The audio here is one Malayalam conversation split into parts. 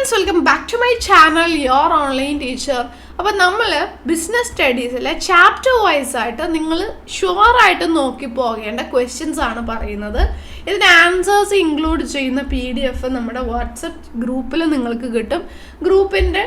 Friends, welcome back to my channel your online teacher. അപ്പോൾ നമ്മൾ ബിസിനസ് സ്റ്റഡീസിലെ ചാപ്റ്റർ വൈസ് ആയിട്ട് നിങ്ങൾ ഷുവറായിട്ട് നോക്കി പോകേണ്ട ക്വസ്റ്റ്യൻസ് ആണ് പറയുന്നത്. ഇതിൻ്റെ ആൻസേഴ്സ് ഇൻക്ലൂഡ് ചെയ്യുന്ന PDF നമ്മുടെ വാട്സപ്പ് ഗ്രൂപ്പിൽ നിങ്ങൾക്ക് കിട്ടും. ഗ്രൂപ്പിൻ്റെ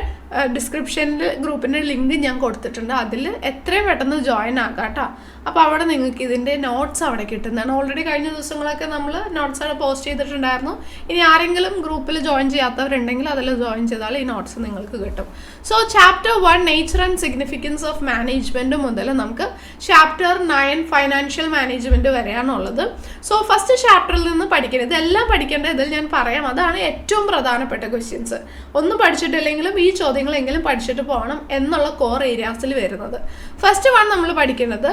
ഡിസ്ക്രിപ്ഷനിൽ ഗ്രൂപ്പിൻ്റെ ലിങ്ക് ഞാൻ കൊടുത്തിട്ടുണ്ട്. അതിൽ എത്രയും പെട്ടെന്ന് ജോയിൻ ആക്കാം കേട്ടോ. അപ്പോൾ അവിടെ നിങ്ങൾക്ക് ഇതിൻ്റെ നോട്ട്സ് അവിടെ കിട്ടുന്നതാണ്. ഓൾറെഡി കഴിഞ്ഞ ദിവസങ്ങളൊക്കെ നമ്മൾ നോട്ട്സ് അവിടെ പോസ്റ്റ് ചെയ്തിട്ടുണ്ടായിരുന്നു. ഇനി ആരെങ്കിലും ഗ്രൂപ്പിൽ ജോയിൻ ചെയ്യാത്തവരുണ്ടെങ്കിൽ അതിൽ ജോയിൻ ചെയ്താൽ ഈ നോട്ട്സ് നിങ്ങൾക്ക് കിട്ടും. So chapter 1 nature and significance of management മുതൽ നമുക്ക് ചാപ്റ്റർ 9 ഫൈനാൻഷ്യൽ മാനേജ്മെൻറ്റ് വരെയാണുള്ളത്. സോ ഫസ്റ്റ് ചാപ്റ്ററിൽ നിന്ന് പഠിക്കുന്നത് ഇതെല്ലാം പഠിക്കേണ്ട ഇതിൽ ഞാൻ പറയാം. അതാണ് ഏറ്റവും പ്രധാനപ്പെട്ട ക്വസ്റ്റ്യൻസ്. ഒന്നും പഠിച്ചിട്ടില്ലെങ്കിലും ഈ ചോദ്യങ്ങളെങ്കിലും പഠിച്ചിട്ട് പോകണം എന്നുള്ള കോർ ഏരിയാസിൽ വരുന്നത്. ഫസ്റ്റ് വൺ നമ്മൾ പഠിക്കുന്നത്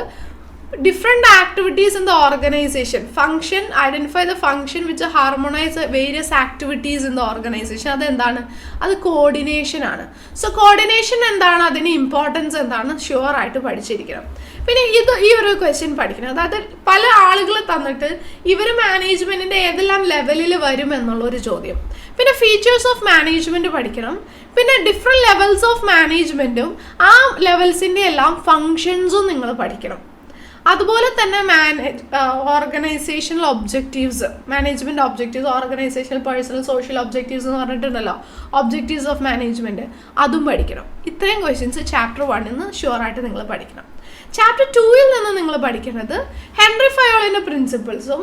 different activities in the organization. Function, identify the function which harmonize various activities in the organization. അത് എന്താണ്? അത് കോർഡിനേഷൻ ആണ്. സോ കോർഡിനേഷൻ എന്താണ്, അതിന് ഇമ്പോർട്ടൻസ് എന്താണ് ഷുവർ ആയിട്ട് പഠിച്ചിരിക്കണം. പിന്നെ ഈ ഒരു ക്വസ്റ്റ്യൻ പഠിക്കണം. അതായത് പല ആളുകൾ തന്നിട്ട് ഇവർ മാനേജ്മെന്റിന്റെ ഏതെല്ലാം ലെവലിൽ വരും എന്നുള്ളൊരു ചോദ്യം. പിന്നെ ഫീച്ചേഴ്സ് ഓഫ് മാനേജ്മെന്റ് പഠിക്കണം. പിന്നെ ഡിഫറെൻറ്റ് ലെവൽസ് ഓഫ് മാനേജ്മെന്റും ആ ലെവൽസിൻ്റെ എല്ലാം ഫങ്ഷൻസും നിങ്ങൾ പഠിക്കണം. അതുപോലെ തന്നെ organisational objectives, management objectives, organisational personal social objectives എന്ന് പറഞ്ഞിട്ടുണ്ടല്ലോ, ഒബ്ജക്റ്റീവ്സ് ഓഫ് മാനേജ്മെൻറ്റ്, അതും പഠിക്കണം. ഇത്രയും ക്വസ്റ്റ്യൻസ് ചാപ്റ്റർ 1 നിന്ന് ഷുവറായിട്ട് നിങ്ങൾ പഠിക്കണം. ചാപ്റ്റർ 2 നിന്ന് നിങ്ങൾ പഠിക്കുന്നത് ഹെൻറി ഫയോളിൻ്റെ പ്രിൻസിപ്പിൾസും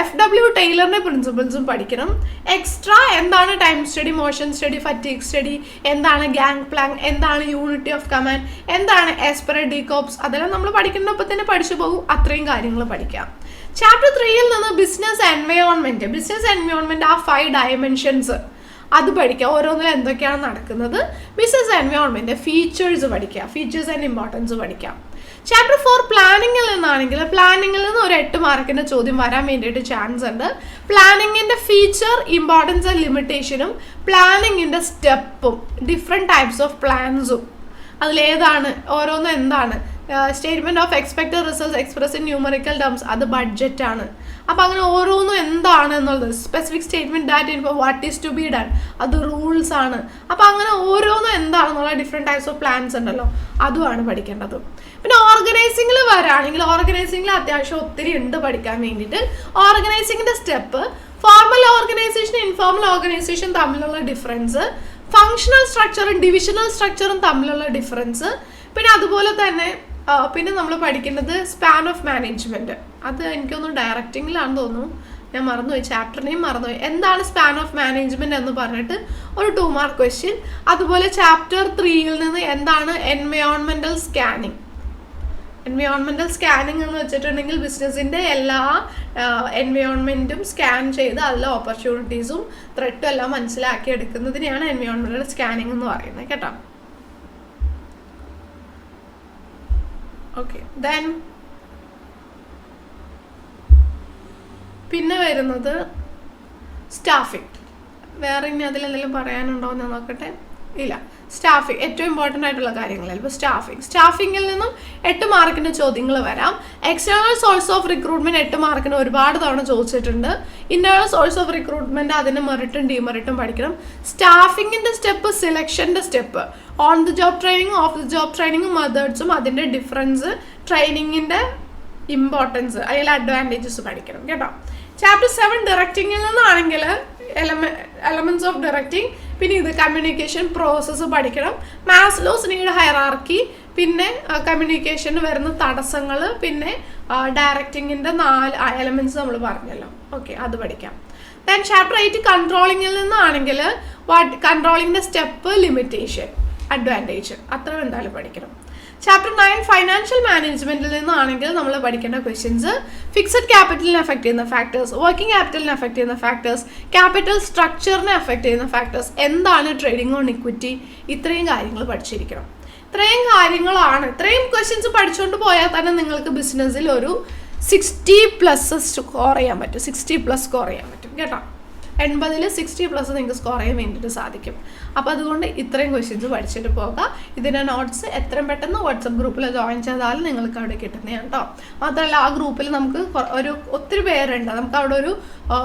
FW ടൈലറിൻ്റെ പ്രിൻസിപ്പിൾസും പഠിക്കണം. എക്സ്ട്രാ എന്താണ് time study, motion study, fatigue study, എന്താണ് ഗാങ് പ്ലാൻ, എന്താണ് യൂണിറ്റി ഓഫ് കമാൻഡ്, എന്താണ് എസ്പെറേറ്റ് ഡീകോപ്സ്, അതെല്ലാം നമ്മൾ പഠിക്കുന്നപ്പോൾ തന്നെ പഠിച്ചു പോകും. അത്രയും കാര്യങ്ങൾ പഠിക്കാം. ചാപ്റ്റർ 3 നിന്ന് ബിസിനസ് എൻവയോൺമെൻറ്റ് ആ 5 ഡയമെൻഷൻസ് അത് പഠിക്കുക. ഓരോന്നിലും എന്തൊക്കെയാണ് നടക്കുന്നത്. ബിസിനസ് എൻവയോൺമെൻറ്റ് ഫീച്ചേഴ്സ് പഠിക്കുക, ഫീച്ചേഴ്സ് ആൻഡ് ഇമ്പോർട്ടൻസ് പഠിക്കാം. ചാപ്റ്റർ 4 പ്ലാനിങ്ങിൽ നിന്നാണെങ്കിൽ പ്ലാനിങ്ങിൽ നിന്ന് ഒരു 8 മാർക്കിൻ്റെ ചോദ്യം വരാൻ വേണ്ടിയിട്ട് ചാൻസ് ഉണ്ട്. പ്ലാനിങ്ങിൻ്റെ ഫീച്ചർ, ഇമ്പോർട്ടൻസ് ആൻഡ് ലിമിറ്റേഷനും പ്ലാനിങ്ങിൻ്റെ സ്റ്റെപ്പും ഡിഫറെൻറ്റ് ടൈപ്സ് ഓഫ് പ്ലാൻസും അതിലേതാണ്, ഓരോന്നും എന്താണ്, statement of expected results express in numerical terms, അത് ബഡ്ജറ്റാണ്. അപ്പോൾ അങ്ങനെ ഓരോന്നും എന്താണ് എന്നുള്ളത്, specific statement that inform what is to be done, അത് റൂൾസ് ആണ്. അപ്പോൾ അങ്ങനെ ഓരോന്നും എന്താണെന്നുള്ള ഡിഫറെൻറ്റ് ടൈപ്സ് ഓഫ് പ്ലാൻസ് ഉണ്ടല്ലോ, അതുമാണ് പഠിക്കേണ്ടത്. പിന്നെ ഓർഗനൈസിങ്ങിൽ വരാണെങ്കിൽ ഓർഗനൈസിങ്ങിൽ അത്യാവശ്യം ഒത്തിരി ഉണ്ട് പഠിക്കാൻ വേണ്ടിയിട്ട്. ഓർഗനൈസിങ്ങിൻ്റെ step, formal organisation informal organisation തമ്മിലുള്ള ഡിഫറൻസ്, ഫങ്ഷണൽ സ്ട്രക്ചറും ഡിവിഷണൽ സ്ട്രക്ചറും തമ്മിലുള്ള ഡിഫറൻസ്, പിന്നെ അതുപോലെ തന്നെ പിന്നെ നമ്മൾ പഠിക്കുന്നത് സ്പാൻ ഓഫ് മാനേജ്മെൻറ്റ്. അത് എനിക്കൊന്നും ഡയറക്റ്റിങ്ങിലാണെന്ന് തോന്നുന്നു, ഞാൻ മറന്നുപോയി, ചാപ്റ്റർ നെയിം മറന്നുപോയി. എന്താണ് സ്പാൻ ഓഫ് മാനേജ്മെൻറ്റ് എന്ന് പറഞ്ഞിട്ട് ഒരു 2 മാർക്ക് ക്വസ്റ്റ്യൻ. അതുപോലെ ചാപ്റ്റർ 3 നിന്ന് എന്താണ് എൻവയോൺമെൻറ്റൽ സ്കാനിങ്. എൻവയോൺമെൻറ്റൽ സ്കാനിങ് എന്ന് വെച്ചിട്ടുണ്ടെങ്കിൽ ബിസിനസ്സിൻ്റെ എല്ലാ എൻവയോൺമെൻറ്റും സ്കാൻ ചെയ്ത് അതിലെ ഓപ്പർച്യൂണിറ്റീസും ത്രെട്ടും എല്ലാം മനസ്സിലാക്കി എടുക്കുന്നതിനെയാണ് എൻവയോൺമെൻറ്റൽ സ്കാനിങ് എന്ന് പറയുന്നത് കേട്ടോ. ഓക്കെ, ദെൻ പിന്നെ വരുന്നത് സ്റ്റാഫിംഗ്. വേറെ ഇനി അതിലെന്തെങ്കിലും പറയാനുണ്ടോ എന്ന് നോക്കട്ടെ. ഇല്ല, സ്റ്റാഫിംഗ് ഏറ്റവും ഇമ്പോർട്ടൻ്റ് ആയിട്ടുള്ള കാര്യങ്ങളല്ല. ഇപ്പോൾ സ്റ്റാഫിങ്ങിൽ നിന്നും 8 മാർക്കിൻ്റെ ചോദ്യങ്ങൾ വരാം. എക്സ്റ്റേണൽ സോഴ്സ് ഓഫ് റിക്രൂട്ട്മെൻറ്റ് 8 മാർക്കിന് ഒരുപാട് തവണ ചോദിച്ചിട്ടുണ്ട്. ഇൻറ്റേർണൽ സോഴ്സ് ഓഫ് റിക്രൂട്ട്മെൻറ്റ് അതിന് മെറിറ്റും ഡിമെറിറ്റും പഠിക്കണം. സ്റ്റാഫിങ്ങിൻ്റെ സ്റ്റെപ്പ്, സെലക്ഷൻ്റെ സ്റ്റെപ്പ്, ഓൺ ദി ജോബ് ട്രെയിനിങ്ങും ഓഫ് ദി ജോബ് ട്രെയിനിങ്ങും മെത്തേഡ്സും അതിൻ്റെ ഡിഫറൻസ്, ട്രെയിനിങ്ങിൻ്റെ ഇമ്പോർട്ടൻസ്, അതിൽ അഡ്വാൻറ്റേജസ് പഠിക്കണം കേട്ടോ. ചാപ്റ്റർ 7 ഡയറക്റ്റിങ്ങിൽ നിന്നാണെങ്കിൽ എലമെൻറ്റ്സ് ഓഫ് ഡയറക്റ്റിംഗ്, പിന്നെ ഇത് കമ്മ്യൂണിക്കേഷൻ പ്രോസസ്സ് പഠിക്കണം. മാസ്ലോസ് നീഡ് ഹയറാർക്കി, പിന്നെ കമ്മ്യൂണിക്കേഷന് വരുന്ന തടസ്സങ്ങൾ, പിന്നെ ഡയറക്റ്റിങ്ങിൻ്റെ 4 എലമെൻറ്റ്സ് നമ്മൾ പറഞ്ഞല്ലോ. ഓക്കെ, അത് പഠിക്കാം. ദെൻ ചാപ്റ്റർ 8 കൺട്രോളിങ്ങിൽ നിന്നാണെങ്കിൽ കൺട്രോളിങ്ങിൻ്റെ സ്റ്റെപ്പ്, ലിമിറ്റേഷൻ, അഡ്വാൻറ്റേജ്, അത്ര എന്തായാലും പഠിക്കണം. ചാപ്റ്റർ 9 ഫൈനാൻഷ്യൽ മാനേജ്മെൻറ്റിൽ നിന്നാണെങ്കിൽ നമ്മൾ പഠിക്കേണ്ട ക്വസ്റ്റ്യൻസ്, ഫിക്സഡ് ക്യാപിറ്റലിനെ അഫക്റ്റ് ചെയ്യുന്ന ഫാക്ടേഴ്സ്, വർക്കിംഗ് ക്യാപിറ്റലിനെ അഫക്റ്റ് ചെയ്യുന്ന ഫാക്ടേഴ്സ്, ക്യാപിറ്റൽ സ്ട്രക്ചറിനെ അഫക്റ്റ് ചെയ്യുന്ന ഫാക്ടേഴ്സ്, എന്താണ് ട്രേഡിംഗ് ഓൺ ഇക്വിറ്റി, ഇത്രയും കാര്യങ്ങൾ പഠിച്ചിരിക്കണം. ഇത്രയും കാര്യങ്ങളാണ്. ഇത്രയും ക്വസ്റ്റ്യൻസ് പഠിച്ചുകൊണ്ട് പോയാൽ തന്നെ നിങ്ങൾക്ക് ബിസിനസ്സിൽ ഒരു 60+ സ്കോർ ചെയ്യാൻ പറ്റും. 60+ സ്കോർ ചെയ്യാൻ പറ്റും കേട്ടോ. 80-ൽ 60+ നിങ്ങൾക്ക് സ്കോർ ചെയ്യാൻ വേണ്ടിയിട്ട് സാധിക്കും. അപ്പോൾ അതുകൊണ്ട് ഇത്രയും ക്വസ്റ്റ്യൻസ് പഠിച്ചിട്ട് പോകാം. ഇതിൻ്റെ നോട്ട്സ് എത്രയും പെട്ടെന്ന് വാട്സപ്പ് ഗ്രൂപ്പിൽ ജോയിൻ ചെയ്താൽ നിങ്ങൾക്ക് അവിടെ കിട്ടുന്നതാണ് കേട്ടോ. മാത്രമല്ല ആ ഗ്രൂപ്പിൽ നമുക്ക് ഒത്തിരി പേരുണ്ട്. നമുക്ക് അവിടെ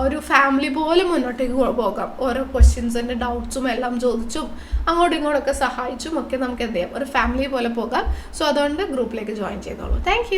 ഒരു ഫാമിലി പോലെ മുന്നോട്ടേക്ക് പോകാം. ഓരോ ക്വസ്റ്റ്യൻസിൻ്റെ ഡൗട്ട്സും എല്ലാം ചോദിച്ചും അങ്ങോട്ടും ഇങ്ങോട്ടൊക്കെ സഹായിച്ചും ഒക്കെ നമുക്ക് എന്ത് ചെയ്യാം, ഒരു ഫാമിലി പോലെ പോകാം. സോ അതുകൊണ്ട് ഗ്രൂപ്പിലേക്ക് ജോയിൻ ചെയ്തോളൂ. താങ്ക്